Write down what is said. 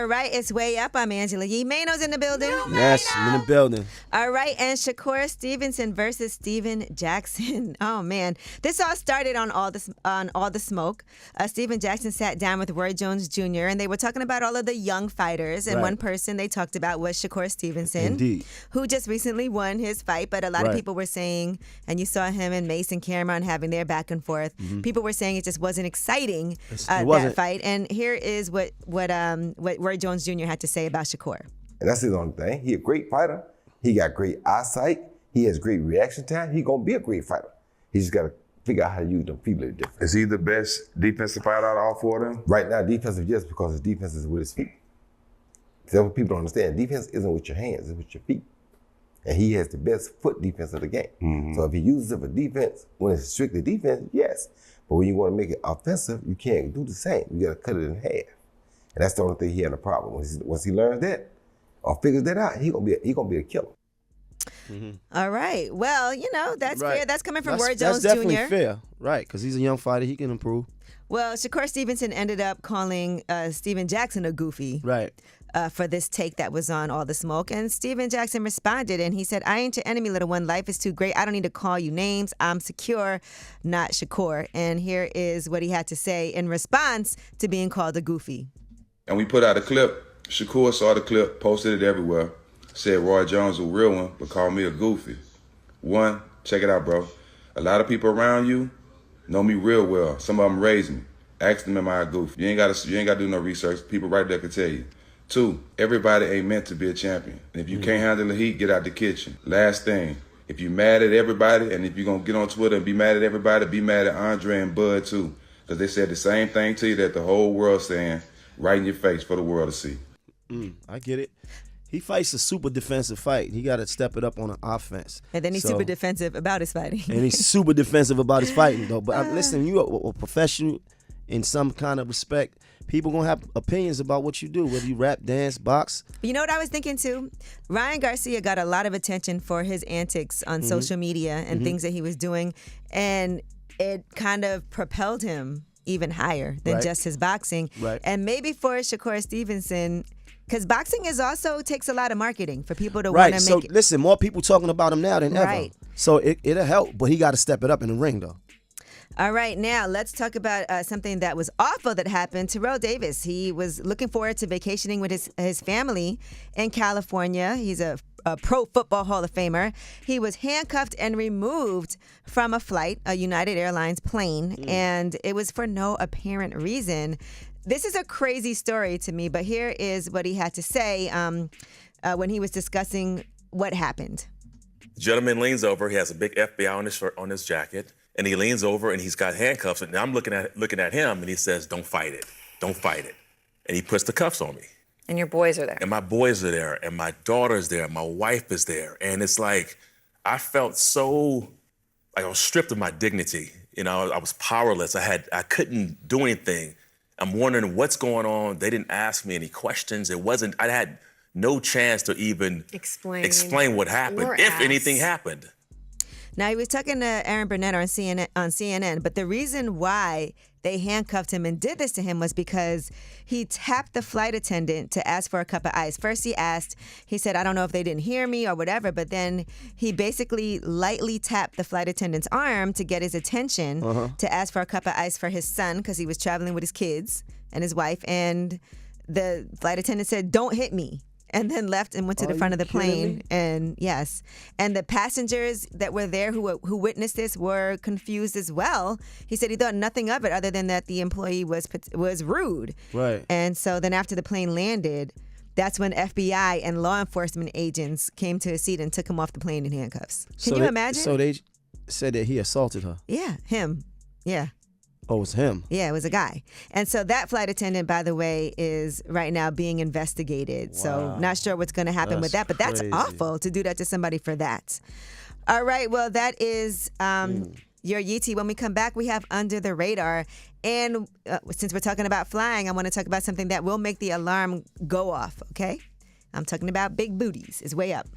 All right, it's way up. I'm Angela Yee. Mano's in the building. Yes, I'm in the building. All right, and Shakur Stevenson versus Steven Jackson. Oh man, this all started on All the Smoke. Steven Jackson sat down with Roy Jones Jr. and they were talking about all of the young fighters. And one person they talked about was Shakur Stevenson, Indeed, who just recently won his fight. But a lot of people were saying, and you saw him and Mason Cameron having their back and forth. People were saying it just wasn't exciting that fight. And here is what Roy Jones Jr. had to say about Shakur. And that's his own thing. He a great fighter. He got great eyesight. He has great reaction time. He gonna be a great fighter. He just gotta figure out how to use them people different. Is he the best defensive fighter out of all four of them? Right now, defensive, yes, because his defense is with his feet. That's what people don't understand. Defense isn't with your hands, it's with your feet. And he has the best foot defense of the game. So if he uses it for defense, when it's strictly defense, yes. But when you want to make it offensive, you can't do the same. You gotta cut it in half. And that's the only thing he had a problem with. Once he learns that or figures that out, he gonna be a killer. All right. Well, that's fair. That's coming from Roy Jones Jr. That's definitely fair, right? Because he's a young fighter. He can improve. Well, Shakur Stevenson ended up calling Steven Jackson a goofy. Right. For this take that was on All the Smoke. And Steven Jackson responded and he said, "I ain't your enemy, little one. Life is too great. I don't need to call you names. I'm secure, not Shakur." And here is what he had to say in response to being called a goofy. And we put out a clip. Shakur saw the clip, posted it everywhere. Said Roy Jones was a real one, but called me a goofy. One, check it out, bro. A lot of people around you know me real well. Some of them raised me. Ask them, am I a goofy? You ain't gotta do no research. People right there can tell you. Two, everybody ain't meant to be a champion. And if you can't handle the heat, get out the kitchen. Last thing, if you mad at everybody, and if you're gonna get on Twitter and be mad at everybody, be mad at Andre and Bud too. Because they said the same thing to you that the whole world's saying right in your face for the world to see. I get it. He fights a super defensive fight. He got to step it up on an offense. And then he's super defensive about his fighting. And he's super defensive about his fighting, though. But listen, you're a professional in some kind of respect. People going to have opinions about what you do, whether you rap, dance, box. You know what I was thinking, too? Ryan Garcia got a lot of attention for his antics on social media and things that he was doing. And it kind of propelled him even higher than just his boxing. Right. And maybe for Shakur Stevenson, because boxing takes a lot of marketing for people to want to make so it. Listen, more people talking about him now than ever. So it'll help, but he got to step it up in the ring, though. All right, now let's talk about something that was awful that happened. Terrell Davis, he was looking forward to vacationing with his family in California. He's a Pro Football Hall of Famer. He was handcuffed and removed from a flight, a United Airlines plane, and it was for no apparent reason. This is a crazy story to me, but here is what he had to say when he was discussing what happened. The gentleman leans over. He has a big FBI on his shirt, on his jacket. And he leans over and he's got handcuffs. And I'm looking at him and he says, "Don't fight it. Don't fight it." And he puts the cuffs on me. And your boys are there. And my boys are there. And my daughter's there. My wife is there. And it's like, I felt so, like I was stripped of my dignity. I was powerless. I couldn't do anything. I'm wondering what's going on. They didn't ask me any questions. I had no chance to even explain what happened, if anything happened. Now, he was talking to Aaron Burnett on CNN, but the reason why they handcuffed him and did this to him was because he tapped the flight attendant to ask for a cup of ice. First he said, "I don't know if they didn't hear me or whatever," but then he basically lightly tapped the flight attendant's arm to get his attention to ask for a cup of ice for his son because he was traveling with his kids and his wife. And the flight attendant said, "Don't hit me," and then left and went to the front of the plane. And yes, and the passengers that were there who witnessed this were confused as well. He said he thought nothing of it other than that the employee was rude. Right. And so then after the plane landed, that's when FBI and law enforcement agents came to his seat and took him off the plane in handcuffs. Can you imagine? So they said that he assaulted her. Yeah, him. Yeah. Oh, it was him. Yeah, it was a guy. And so that flight attendant, by the way, is right now being investigated. Wow. So not sure what's going to happen with that. But that's awful to do that to somebody for that. All right. Well, that is your Yeetie. When we come back, we have Under the Radar. And since we're talking about flying, I want to talk about something that will make the alarm go off. Okay? I'm talking about big booties. It's way up.